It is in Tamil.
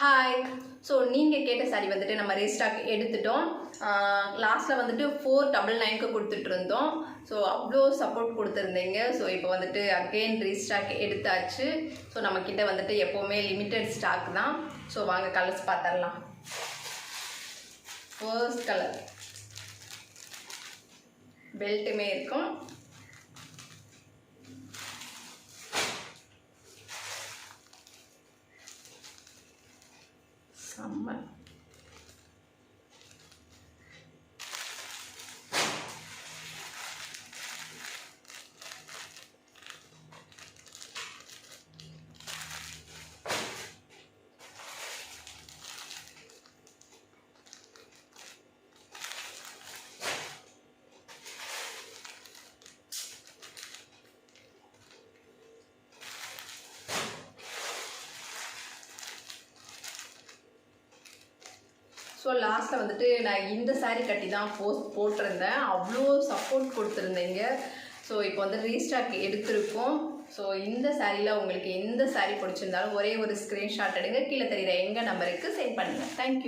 ஹாய். ஸோ நீங்கள் கேட்ட சாரி வந்துட்டு நம்ம ரீஸ்டாக் எடுத்துட்டோம். லாஸ்ட்டில் வந்துட்டு 499க்கு கொடுத்துட்ருந்தோம். ஸோ அவ்வளோ சப்போர்ட் கொடுத்துருந்தீங்க. ஸோ இப்போ வந்துட்டு அகெயின் ரீஸ்டாக் எடுத்தாச்சு. ஸோ நம்மக்கிட்ட வந்துட்டு எப்போவுமே லிமிட்டட் ஸ்டாக் தான். ஸோ வாங்க கலர்ஸ் பார்த்துடலாம். ஃபர்ஸ்ட் கலர் பெல்ட்டுமே இருக்கும். செம்ம. ஸோ லாஸ்ட்டில் வந்துட்டு நான் இந்த சாரீ கட்டி தான் போஸ்ட் போட்டிருந்தேன். அவ்வளோ சப்போர்ட் கொடுத்துருந்தீங்க. ஸோ இப்போ வந்து ரீஸ்டாக் எடுத்திருக்கோம். ஸோ இந்த சாரியில் உங்களுக்கு எந்த சாரீ பிடிச்சிருந்தாலும் ஒரே ஒரு ஸ்க்ரீன்ஷாட் எடுங்க. கீழே தெரியுற எங்கள் நம்பருக்கு சென்ட் பண்ணுங்கள். தேங்க்யூ.